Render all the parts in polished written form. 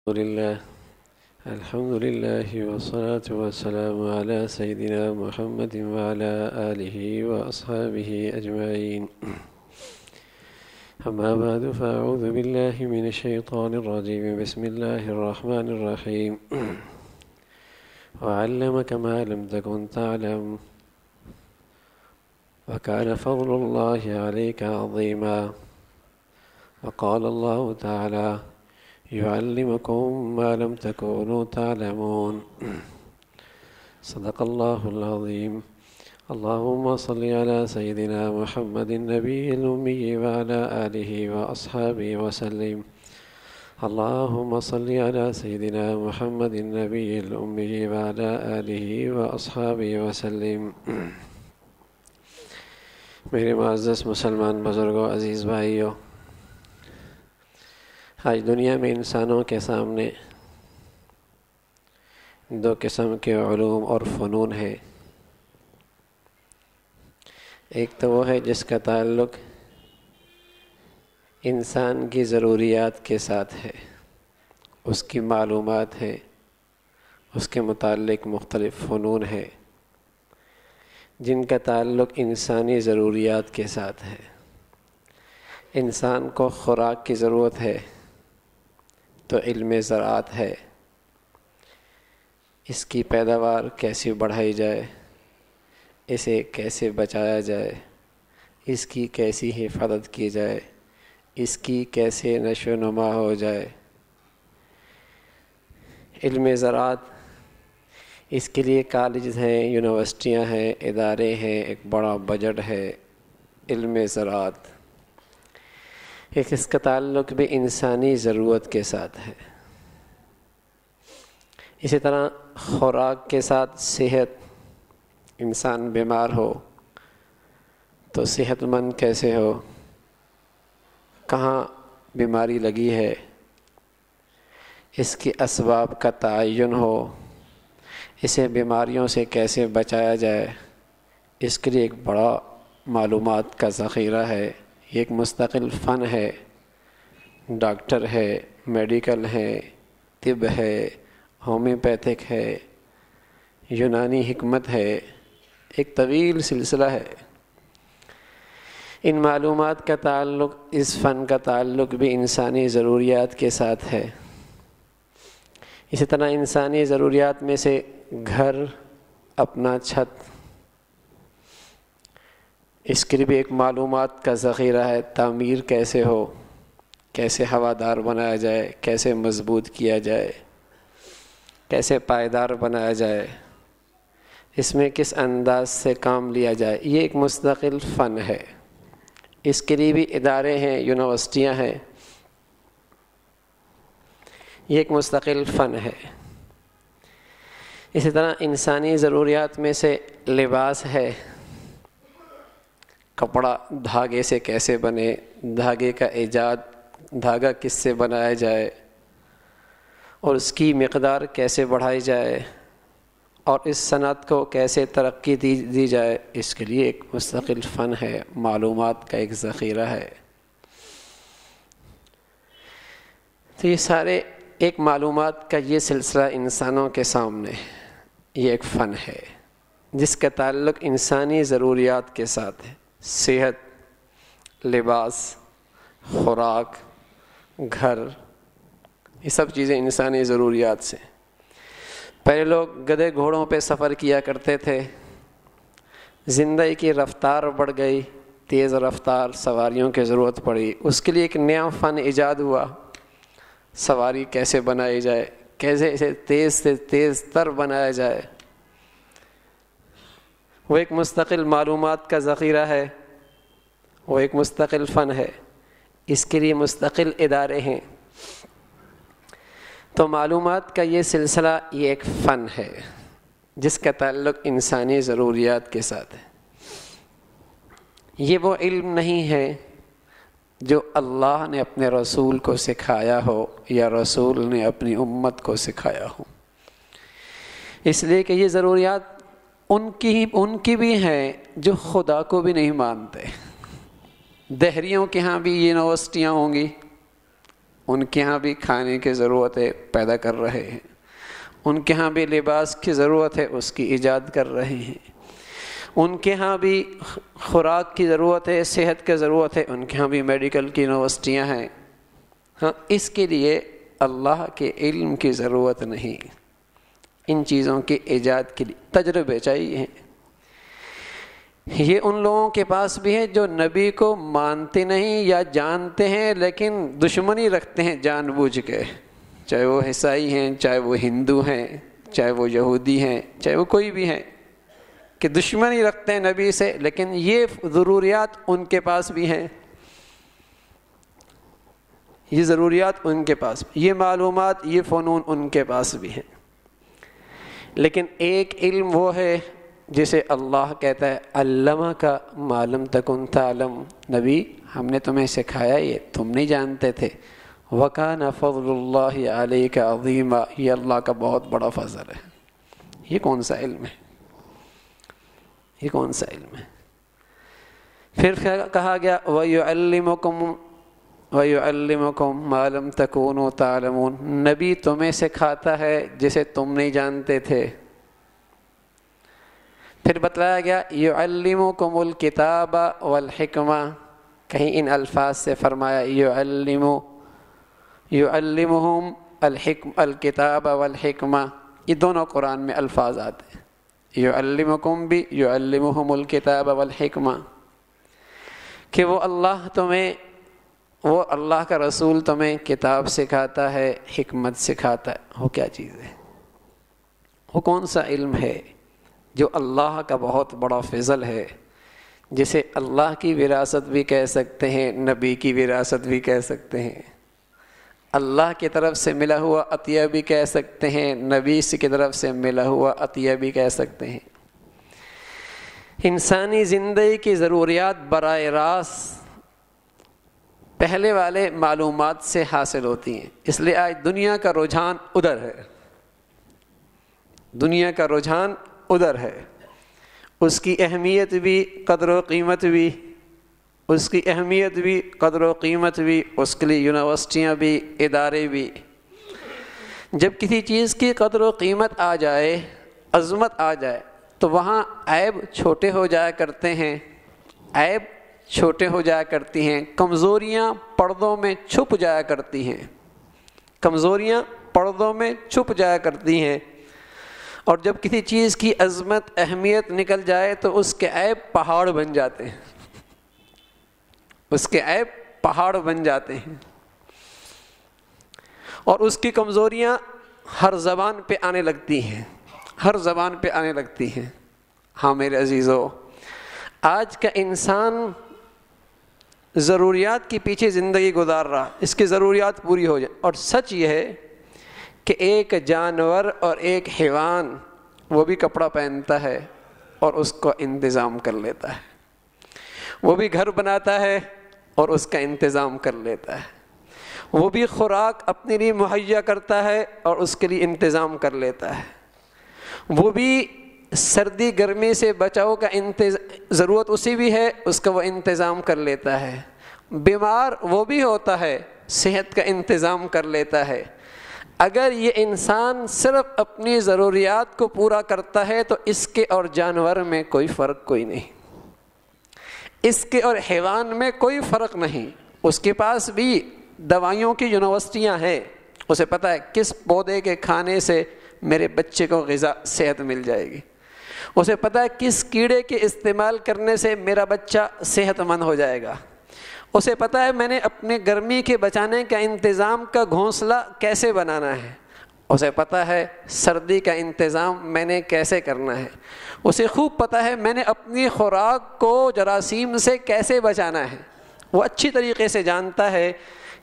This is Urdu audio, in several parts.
الحمد لله والصلاة والسلام على سيدنا محمد وعلى آله وأصحابه أجمعين. أما بعد فأعوذ بالله من الشيطان الرجيم. بسم الله الرحمن الرحيم. وعلمك ما لم تكن تعلم وكان فضل الله عليك عظيما. وقال الله تعالى يعلمكم ما لم تكونوا تعلمون. صدق الله العظيم. اللهم صل على سيدنا محمد النبي الأمي وعلى آله وأصحابه وسلم. اللهم صل على سيدنا محمد النبي الأمي وعلى آله وأصحابه وسلم. میرے معزز مسلمان بزرگوں، عزیز بھائیوں، آج دنیا میں انسانوں کے سامنے دو قسم کے علوم اور فنون ہیں. ایک تو وہ ہے جس کا تعلق انسان کی ضروریات کے ساتھ ہے، اس کی معلومات ہے، اس کے متعلق مختلف فنون ہے جن کا تعلق انسانی ضروریات کے ساتھ ہے. انسان کو خوراک کی ضرورت ہے تو علم زراعت ہے، اس کی پیداوار کیسے بڑھائی جائے، اسے کیسے بچایا جائے، اس کی کیسی حفاظت کی جائے، اس کی کیسے نشو و نما ہو جائے. علم زراعت، اس کے لیے کالجز ہیں، یونیورسٹیاں ہیں، ادارے ہیں، ایک بڑا بجٹ ہے. علم زراعت اس کا تعلق بھی انسانی ضرورت کے ساتھ ہے. اسی طرح خوراک کے ساتھ صحت. انسان بیمار ہو تو صحت مند کیسے ہو، کہاں بیماری لگی ہے، اس کے اسباب کا تعین ہو، اسے بیماریوں سے کیسے بچایا جائے، اس کے لیے ایک بڑا معلومات کا ذخیرہ ہے. یہ ایک مستقل فن ہے. ڈاکٹر ہے، میڈیکل ہے، طب ہے، ہومیوپیتھک ہے، یونانی حکمت ہے، ایک طویل سلسلہ ہے. ان معلومات کا تعلق، اس فن کا تعلق بھی انسانی ضروریات کے ساتھ ہے. اسی طرح انسانی ضروریات میں سے گھر، اپنا چھت، اس کے لیے بھی ایک معلومات کا ذخیرہ ہے. تعمیر کیسے ہو، کیسے ہوادار بنایا جائے، کیسے مضبوط کیا جائے، کیسے پائیدار بنایا جائے، اس میں کس انداز سے کام لیا جائے. یہ ایک مستقل فن ہے. اس کے لیے بھی ادارے ہیں، یونیورسٹیاں ہیں. یہ ایک مستقل فن ہے. اسی طرح انسانی ضروریات میں سے لباس ہے. کپڑا دھاگے سے کیسے بنے، دھاگے کا ایجاد، دھاگا کس سے بنایا جائے اور اس کی مقدار کیسے بڑھائی جائے اور اس صنعت کو کیسے ترقی دی جائے، اس کے لیے ایک مستقل فن ہے، معلومات کا ایک ذخیرہ ہے. تو یہ سارے ایک معلومات کا یہ سلسلہ انسانوں کے سامنے یہ ایک فن ہے جس کا تعلق انسانی ضروریات کے ساتھ ہے. صحت، لباس، خوراک، گھر، یہ سب چیزیں انسانی ضروریات سے. پہلے لوگ گدھے گھوڑوں پہ سفر کیا کرتے تھے. زندگی کی رفتار بڑھ گئی، تیز رفتار سواریوں کی ضرورت پڑی. اس کے لیے ایک نیا فن ایجاد ہوا، سواری کیسے بنائی جائے، کیسے اسے تیز سے تیز تر بنایا جائے. وہ ایک مستقل معلومات کا ذخیرہ ہے، وہ ایک مستقل فن ہے. اس کے لیے مستقل ادارے ہیں. تو معلومات کا یہ سلسلہ یہ ایک فن ہے جس کا تعلق انسانی ضروریات کے ساتھ ہے. یہ وہ علم نہیں ہے جو اللہ نے اپنے رسول کو سکھایا ہو یا رسول نے اپنی امت کو سکھایا ہو. اس لیے کہ یہ ضروریات ان کی بھی ہیں جو خدا کو بھی نہیں مانتے. دہریوں کے ہاں بھی یونیورسٹیاں ہوں گی، ان کے ہاں بھی کھانے کی ضرورت ہے، پیدا کر رہے ہیں، ان کے ہاں بھی لباس کی ضرورت ہے، اس کی ایجاد کر رہے ہیں، ان کے ہاں بھی خوراک کی ضرورت ہے، صحت کی ضرورت ہے، ان کے ہاں بھی میڈیکل کی یونیورسٹیاں ہیں۔ ہاں، اس کے لیے اللہ کے علم کی ضرورت نہیں، ان چیزوں کی ایجاد کے لیے تجربے چاہیے۔ یہ ان لوگوں کے پاس بھی ہے جو نبی کو مانتے نہیں یا جانتے ہیں لیکن دشمنی رکھتے ہیں جان بوجھ کے، چاہے وہ عیسائی ہیں، چاہے وہ ہندو ہیں، چاہے وہ یہودی ہیں، چاہے وہ کوئی بھی ہیں، کہ دشمنی رکھتے ہیں نبی سے، لیکن یہ ضروریات ان کے پاس بھی ہیں، یہ ضروریات ان کے پاس، یہ معلومات، یہ فنون ان کے پاس بھی ہیں۔ لیکن ایک علم وہ ہے جسے اللہ کہتا ہے علمہ کا ما لم تکن تعلم، نبی ہم نے تمہیں سکھایا، یہ تم نہیں جانتے تھے۔ وَكَانَ فَضْلُ اللَّهِ عَلَيْكَ عَظِيمًا، یہ اللہ کا بہت بڑا فضل ہے۔ یہ کون سا علم ہے؟ یہ کون سا علم ہے؟ پھر کہا گیا وَيُعَلِّمُكُم مَا لَمْ تَكُونُوا تَعْلَمُونَ، نبی تمہیں سکھاتا ہے جسے تم نہیں جانتے تھے۔ پھر بتلایا گیا يُعَلِّمُكُمُ الْكِتَابَ وَالْحِكْمَةَ، کہیں ان الفاظ سے فرمایا يُعَلِّمُهُمْ الْكِتَابَ وَالْحِكْمَةَ، یہ دونوں قرآن میں الفاظ آتے ہیں، يُعَلِّمُكُمْ بھی يُعَلِّمُهُمُ الْكِتَابَ وَالْحِكْمَةَ، کہ وہ اللہ کا رسول تمہیں کتاب سکھاتا ہے، حکمت سکھاتا ہے۔ وہ کیا چیز ہے؟ وہ کون سا علم ہے جو اللہ کا بہت بڑا فضل ہے، جسے اللہ کی وراثت بھی کہہ سکتے ہیں، نبی کی وراثت بھی کہہ سکتے ہیں، اللہ کی طرف سے ملا ہوا عطیہ بھی کہہ سکتے ہیں، نبی کی طرف سے ملا ہوا عطیہ بھی کہہ سکتے ہیں۔ انسانی زندگی کی ضروریات براہ راست پہلے والے معلومات سے حاصل ہوتی ہیں، اس لیے آج دنیا کا رجحان ادھر ہے، دنیا کا رجحان ادھر ہے، اس کی اہمیت بھی، قدر و قیمت بھی، اس کی اہمیت بھی، قدر و قیمت بھی، اس کے لیے یونیورسٹیاں بھی، ادارے بھی۔ جب کسی چیز کی قدر و قیمت آ جائے، عظمت آ جائے، تو وہاں عیب چھوٹے ہو جایا کرتے ہیں، عیب چھوٹے ہو جایا کرتی ہیں، کمزوریاں پردوں میں چھپ جایا کرتی ہیں، کمزوریاں پردوں میں چھپ جایا کرتی ہیں، اور جب کسی چیز کی عظمت، اہمیت نکل جائے تو اس کے عیب پہاڑ بن جاتے ہیں، اس کے عیب پہاڑ بن جاتے ہیں، اور اس کی کمزوریاں ہر زبان پہ آنے لگتی ہیں، ہر زبان پہ آنے لگتی ہیں۔ ہاں میرے عزیزو، آج کا انسان ضروریات کے پیچھے زندگی گزار رہا، اس کی ضروریات پوری ہو جائے، اور سچ یہ ہے کہ ایک جانور اور ایک حیوان وہ بھی کپڑا پہنتا ہے اور اس کو انتظام کر لیتا ہے، وہ بھی گھر بناتا ہے اور اس کا انتظام کر لیتا ہے، وہ بھی خوراک اپنے لیے مہیا کرتا ہے اور اس کے لیے انتظام کر لیتا ہے، وہ بھی سردی گرمی سے بچاؤ کا ضرورت اسی بھی ہے، اس کا وہ انتظام کر لیتا ہے، بیمار وہ بھی ہوتا ہے، صحت کا انتظام کر لیتا ہے۔ اگر یہ انسان صرف اپنی ضروریات کو پورا کرتا ہے تو اس کے اور جانور میں کوئی فرق کوئی نہیں، اس کے اور حیوان میں کوئی فرق نہیں۔ اس کے پاس بھی دوائیوں کی یونیورسٹیاں ہیں، اسے پتہ ہے کس پودے کے کھانے سے میرے بچے کو غذا صحت مل جائے گی، اسے پتہ ہے کس کیڑے کے استعمال کرنے سے میرا بچہ صحت مند ہو جائے گا، اسے پتہ ہے میں نے اپنے گرمی کے بچانے کا انتظام کا گھونسلہ کیسے بنانا ہے، اسے پتہ ہے سردی کا انتظام میں نے کیسے کرنا ہے، اسے خوب پتہ ہے میں نے اپنی خوراک کو جراثیم سے کیسے بچانا ہے، وہ اچھی طریقے سے جانتا ہے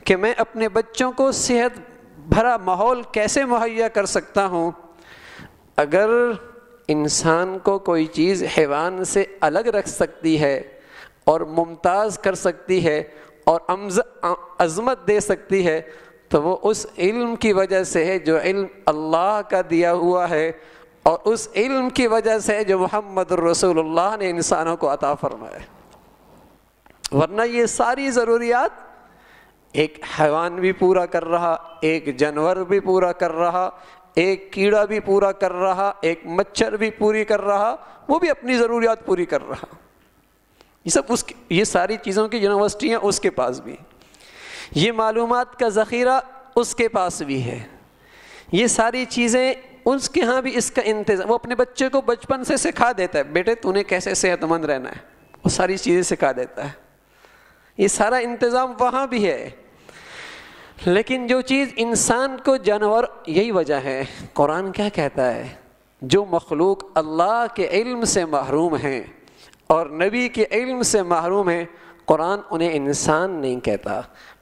کہ میں اپنے بچوں کو صحت بھرا ماحول کیسے مہیا کر سکتا ہوں۔ اگر انسان کو کوئی چیز حیوان سے الگ رکھ سکتی ہے اور ممتاز کر سکتی ہے اور عظمت دے سکتی ہے تو وہ اس علم کی وجہ سے ہے جو علم اللہ کا دیا ہوا ہے، اور اس علم کی وجہ سے جو محمد الرسول اللہ نے انسانوں کو عطا فرمایا، ورنہ یہ ساری ضروریات ایک حیوان بھی پورا کر رہا، ایک جانور بھی پورا کر رہا، ایک کیڑا بھی پورا کر رہا، ایک مچھر بھی پوری کر رہا، وہ بھی اپنی ضروریات پوری کر رہا. یہ سب یہ ساری چیزوں کی یونیورسٹیاں اس کے پاس بھی، یہ معلومات کا ذخیرہ اس کے پاس بھی ہے، یہ ساری چیزیں اس کے ہاں بھی اس کا انتظام. وہ اپنے بچے کو بچپن سے سکھا دیتا ہے، بیٹے تو نے کیسے صحت مند رہنا ہے، وہ ساری چیزیں سکھا دیتا ہے. یہ سارا انتظام وہاں بھی ہے. لیکن جو چیز انسان کو جانور، یہی وجہ ہے قرآن کیا کہتا ہے، جو مخلوق اللہ کے علم سے محروم ہیں اور نبی کے علم سے محروم ہیں، قرآن انہیں انسان نہیں کہتا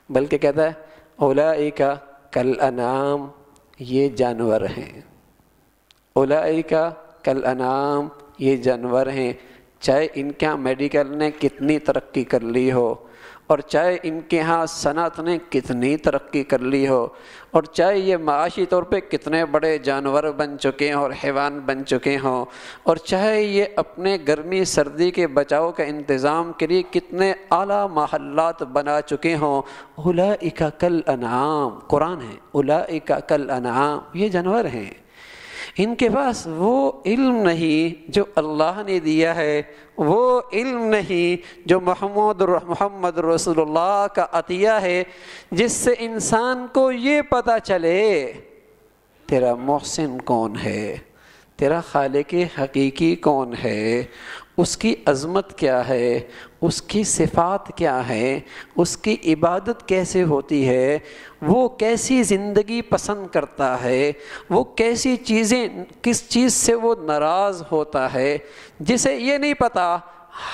بلکہ کہتا ہے اولئک کالانعام، یہ جانور ہیں. اولئک کالانعام، یہ جانور ہیں. چاہے ان کے ہاں میڈیکل نے کتنی ترقی کر لی ہو، اور چاہے ان کے ہاں صنعت نے کتنی ترقی کر لی ہو، اور چاہے یہ معاشی طور پہ کتنے بڑے جانور بن چکے ہیں اور حیوان بن چکے ہوں، اور چاہے یہ اپنے گرمی سردی کے بچاؤ کا انتظام کے لیے کتنے اعلیٰ محلات بنا چکے ہوں، اولئک کالانعام، قرآن ہے اولئک کالانعام، یہ جانور ہیں. ان کے پاس وہ علم نہیں جو اللہ نے دیا ہے، وہ علم نہیں جو محمد رسول اللہ کا عطیہ ہے، جس سے انسان کو یہ پتہ چلے تیرا محسن کون ہے، تیرا خالق حقیقی کون ہے، اس کی عظمت کیا ہے، اس کی صفات کیا ہے، اس کی عبادت کیسے ہوتی ہے، وہ کیسی زندگی پسند کرتا ہے، وہ کیسی چیزیں، کس چیز سے وہ ناراض ہوتا ہے. جسے یہ نہیں پتہ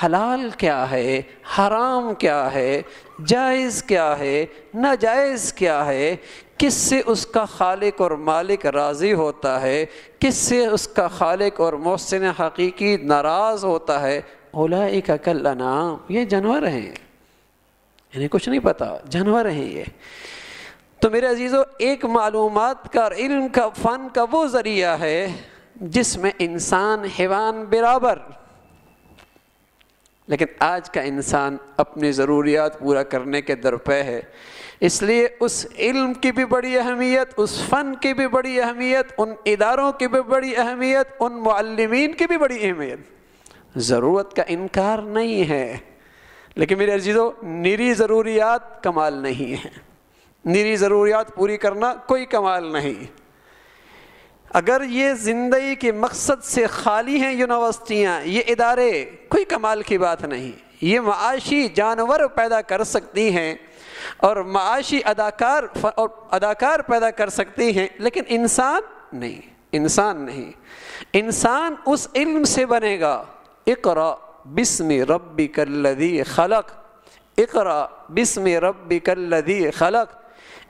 حلال کیا ہے، حرام کیا ہے، جائز کیا ہے، ناجائز کیا ہے، کس سے اس کا خالق اور مالک راضی ہوتا ہے، کس سے اس کا خالق اور محسن حقیقی ناراض ہوتا ہے، اولئک کالانعام، یہ جانور ہیں. انہیں کچھ نہیں پتا، جانور ہیں یہ. تو میرے عزیزو، ایک معلومات کا اور علم کا، فن کا وہ ذریعہ ہے جس میں انسان حیوان برابر. لیکن آج کا انسان اپنی ضروریات پورا کرنے کے درپے ہے، اس لیے اس علم کی بھی بڑی اہمیت، اس فن کی بھی بڑی اہمیت، ان اداروں کی بھی بڑی اہمیت، ان معلمین کی بھی بڑی اہمیت. ضرورت کا انکار نہیں ہے، لیکن میرے عزیزو، نیری ضروریات کمال نہیں ہے. نیری ضروریات پوری کرنا کوئی کمال نہیں. اگر یہ زندگی کے مقصد سے خالی ہیں یونیورسٹیاں، یہ ادارے، کوئی کمال کی بات نہیں. یہ معاشی جانور پیدا کر سکتی ہیں اور معاشی اداکار پیدا کر سکتی ہیں، لیکن انسان نہیں. انسان نہیں. انسان اس علم سے بنے گا. اقرأ بسم ربک الذی خلق، اقرأ بسم ربک الذی خلق.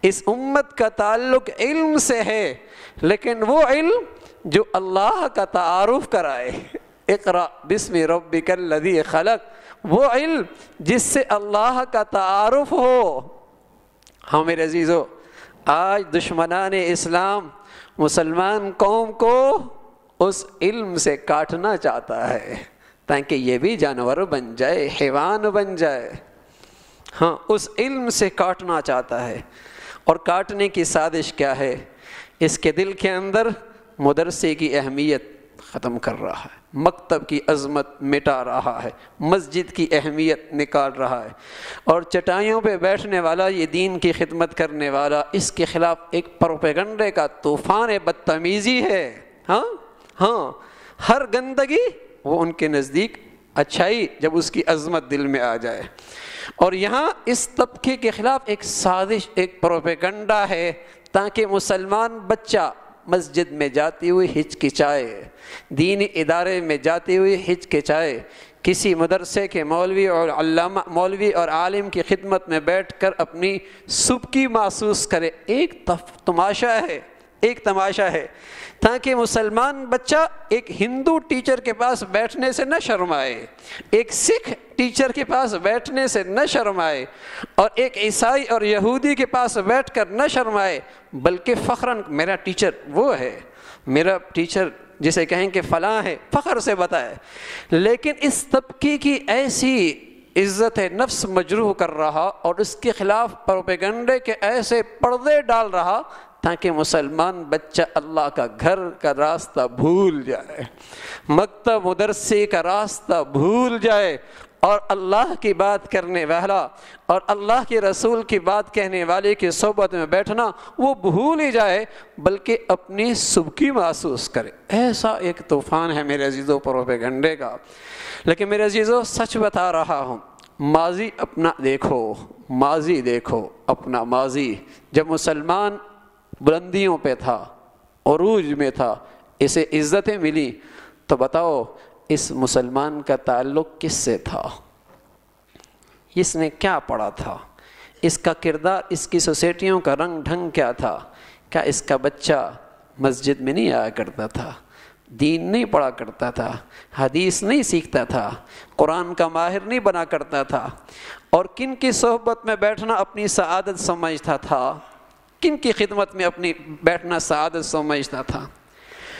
اس امت کا تعلق علم سے ہے، لیکن وہ علم جو اللہ کا تعارف کرائے. اقرأ بسم ربک الذی خلق، وہ علم جس سے اللہ کا تعارف ہو. ہاں میرے عزیزو، آج دشمنان اسلام مسلمان قوم کو اس علم سے کاٹنا چاہتا ہے تاکہ یہ بھی جانور بن جائے، حیوان بن جائے. ہاں، اس علم سے کاٹنا چاہتا ہے. اور کاٹنے کی سازش کیا ہے؟ اس کے دل کے اندر مدرسے کی اہمیت ختم کر رہا ہے، مکتب کی عظمت مٹا رہا ہے، مسجد کی اہمیت نکال رہا ہے، اور چٹائیوں پہ بیٹھنے والا، یہ دین کی خدمت کرنے والا، اس کے خلاف ایک پروپیگنڈے کا طوفان بدتمیزی ہے. ہاں، ہر گندگی وہ ان کے نزدیک اچھائی، جب اس کی عظمت دل میں آ جائے. اور یہاں اس طبقے کے خلاف ایک سازش، ایک پروپیگنڈا ہے تاکہ مسلمان بچہ مسجد میں جاتی ہوئی ہچکچائے، دینی ادارے میں جاتی ہوئی ہچکچائے، کسی مدرسے کے مولوی اور عالم کی خدمت میں بیٹھ کر اپنی سبکی محسوس کرے. ایک تماشا ہے تاکہ مسلمان بچہ ایک ہندو ٹیچر کے پاس بیٹھنے سے نہ شرمائے، ایک سکھ ٹیچر کے پاس بیٹھنے سے نہ شرمائے، اور ایک عیسائی اور یہودی کے پاس بیٹھ کر نہ شرمائے، بلکہ فخراً میرا ٹیچر وہ ہے، میرا ٹیچر جسے کہیں کہ فلاں ہے، فخر سے بتائے. لیکن اس طبقے کی ایسی عزت نفس مجروح کر رہا اور اس کے خلاف پروپیگنڈے کے ایسے پردے ڈال رہا تاکہ مسلمان بچہ اللہ کا گھر کا راستہ بھول جائے، مکتب مدرسے کا راستہ بھول جائے، اور اللہ کی بات کرنے والا اور اللہ کے رسول کی بات کہنے والے کی صحبت میں بیٹھنا وہ بھول ہی جائے، بلکہ اپنی سبکی محسوس کرے۔ ایسا ایک طوفان ہے میرے عزیزوں پروپیگنڈے کا۔ لیکن میرے عزیزوں سچ بتا رہا ہوں، ماضی اپنا دیکھو، ماضی دیکھو اپنا ماضی، جب مسلمان بلندیوں پہ تھا، عروج میں تھا، اسے عزتیں ملی، تو بتاؤ اس مسلمان کا تعلق کس سے تھا؟ اس نے کیا پڑھا تھا؟ اس کا کردار، اس کی سوسائٹیوں کا رنگ ڈھنگ کیا تھا؟ کیا اس کا بچہ مسجد میں نہیں آیا کرتا تھا، دین نہیں پڑھا کرتا تھا، حدیث نہیں سیکھتا تھا، قرآن کا ماہر نہیں بنا کرتا تھا، اور کن کی صحبت میں بیٹھنا اپنی سعادت سمجھتا تھا، کن کی خدمت میں اپنی بیٹھنا سعادت سمجھتا تھا؟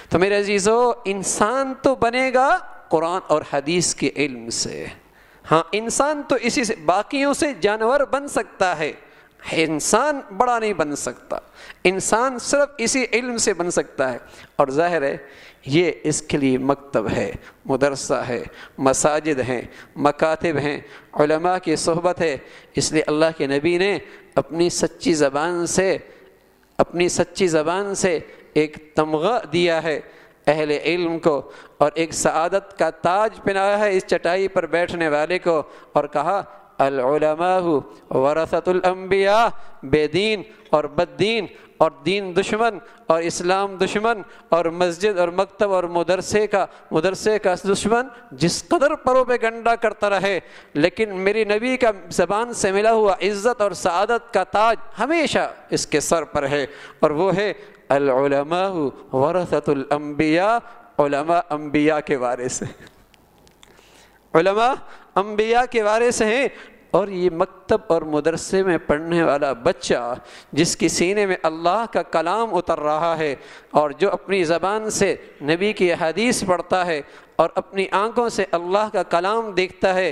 تو میرے عزیزو، انسان تو بنے گا قرآن اور حدیث کے علم سے۔ ہاں، انسان تو اسی سے، باقیوں سے جانور بن سکتا ہے، انسان بڑا نہیں بن سکتا، انسان صرف اسی علم سے بن سکتا ہے۔ اور ظاہر ہے یہ اس کے لیے مکتب ہے، مدرسہ ہے، مساجد ہیں، مکاتب ہیں، علماء کی صحبت ہے۔ اس لیے اللہ کے نبی نے اپنی سچی زبان سے ایک تمغہ دیا ہے اہل علم کو، اور ایک سعادت کا تاج پہنایا ہے اس چٹائی پر بیٹھنے والے کو، اور کہا العلماء ورثۃ الانبیاء، بے دین اور بد دین اور دین دشمن اور اسلام دشمن اور مسجد اور مکتب اور مدرسے کا دشمن جس قدر پروپیگنڈا کرتا رہے، لیکن میری نبی کا زبان سے ملا ہوا عزت اور سعادت کا تاج ہمیشہ اس کے سر پر ہے، اور وہ ہے العلماء ورثۃ الانبیاء، علماء انبیاء کے وارث ہیں، علماء انبیاء کے وارث ہیں۔ اور یہ مکتب اور مدرسے میں پڑھنے والا بچہ جس کی سینے میں اللہ کا کلام اتر رہا ہے، اور جو اپنی زبان سے نبی کی حدیث پڑھتا ہے اور اپنی آنکھوں سے اللہ کا کلام دیکھتا ہے،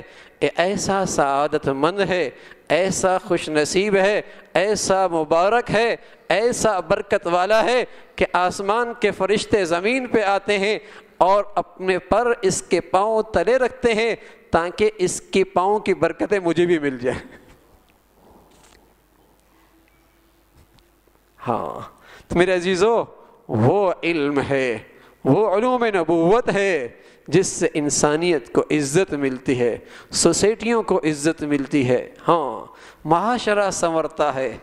ایسا سعادت مند ہے، ایسا خوش نصیب ہے، ایسا مبارک ہے، ایسا برکت والا ہے کہ آسمان کے فرشتے زمین پہ آتے ہیں اور اپنے پر اس کے پاؤں تلے رکھتے ہیں تاکہ اس کے پاؤں کی برکتیں مجھے بھی مل جائیں۔ ہاں، تو میرے عزیزو، وہ علم ہے، وہ علوم نبوت ہے جس سے انسانیت کو عزت ملتی ہے، سوسائٹیوں کو عزت ملتی ہے، ہاں معاشرہ سنورتا ہے۔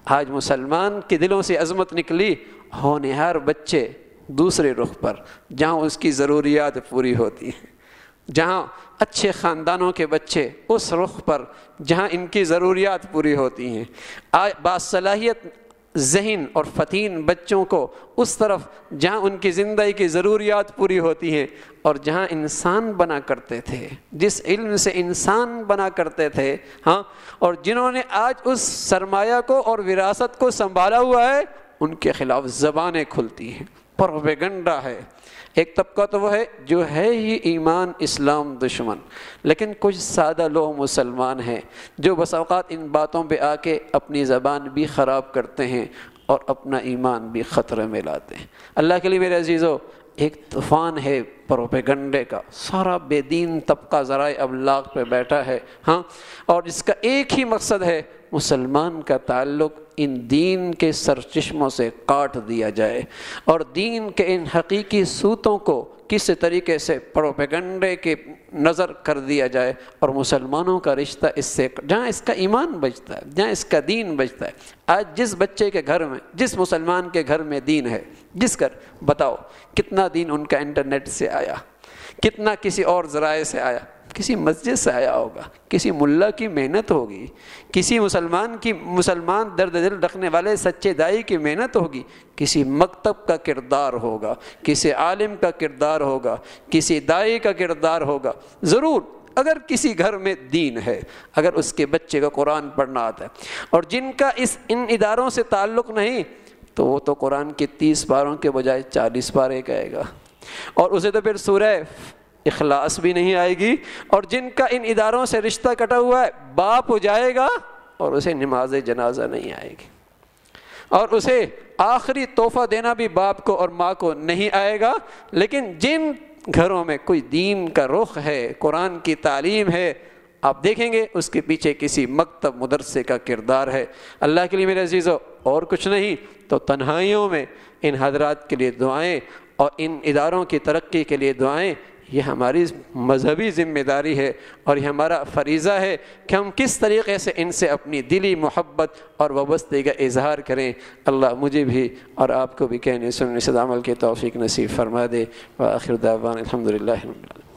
آج مسلمان کے دلوں سے عظمت نکلی، ہونہار بچے دوسرے رخ پر، جہاں اس کی ضروریات پوری ہوتی ہیں، جہاں اچھے خاندانوں کے بچے اس رخ پر جہاں ان کی ضروریات پوری ہوتی ہیں، باصلاحیت ذہن اور فتین بچوں کو اس طرف جہاں ان کی زندگی کی ضروریات پوری ہوتی ہیں، اور جہاں انسان بنا کرتے تھے، جس علم سے انسان بنا کرتے تھے، ہاں، اور جنہوں نے آج اس سرمایہ کو اور وراثت کو سنبھالا ہوا ہے، ان کے خلاف زبانیں کھلتی ہیں، پروپیگنڈا ہے۔ ایک طبقہ تو وہ ہے جو ہے ہی ایمان اسلام دشمن، لیکن کچھ سادہ لوگ مسلمان ہیں جو بس اوقات ان باتوں پہ آ کے اپنی زبان بھی خراب کرتے ہیں اور اپنا ایمان بھی خطرے میں لاتے ہیں۔ اللہ کے لیے میرے عزیزو، ایک طوفان ہے پروپیگنڈے کا، سارا بے دین طبقہ ذرائع ابلاغ پہ بیٹھا ہے، ہاں، اور اس کا ایک ہی مقصد ہے مسلمان کا تعلق ان دین کے سرچشموں سے کاٹ دیا جائے، اور دین کے ان حقیقی صوتوں کو کس طریقے سے پروپیگنڈے کے نظر کر دیا جائے، اور مسلمانوں کا رشتہ اس سے، جہاں اس کا ایمان بچتا ہے، جہاں اس کا دین بچتا ہے۔ آج جس بچے کے گھر میں، جس مسلمان کے گھر میں دین ہے، جس گھر، بتاؤ کتنا دین ان کا انٹرنیٹ سے آیا، کتنا کسی اور ذرائع سے آیا، کسی مسجد سے آیا ہوگا، کسی ملا کی محنت ہوگی، کسی مسلمان درد دل رکھنے والے سچے دائی کی محنت ہوگی، کسی مکتب کا کردار ہوگا، کسی عالم کا کردار ہوگا، کسی دائی کا کردار ہوگا، ضرور۔ اگر کسی گھر میں دین ہے، اگر اس کے بچے کا قرآن پڑھنا آتا ہے، اور جن کا ان اداروں سے تعلق نہیں، تو وہ تو قرآن کے 30 پاروں کے بجائے 40 پارے کہے گا، اور اسے تو پھر سورہ اخلاص بھی نہیں آئے گی، اور جن کا ان اداروں سے رشتہ کٹا ہوا ہے باپ ہو جائے گا اور اسے نماز جنازہ نہیں آئے گی، اور اسے آخری تحفہ دینا بھی باپ کو اور ماں کو نہیں آئے گا۔ لیکن جن گھروں میں کوئی دین کا رخ ہے، قرآن کی تعلیم ہے، آپ دیکھیں گے اس کے پیچھے کسی مکتب مدرسے کا کردار ہے۔ اللہ کے لیے میرے عزیزو اور کچھ نہیں تو تنہائیوں میں ان حضرات کے لیے دعائیں اور ان اداروں کی ترقی کے لیے دعائیں، یہ ہماری مذہبی ذمہ داری ہے اور یہ ہمارا فریضہ ہے کہ ہم کس طریقے سے ان سے اپنی دلی محبت اور وابستگی کا اظہار کریں۔ اللہ مجھے بھی اور آپ کو بھی کہنے سننے سے عمل کی توفیق نصیب فرما دے۔ وآخر دعوانا الحمدللہ رب العالمین۔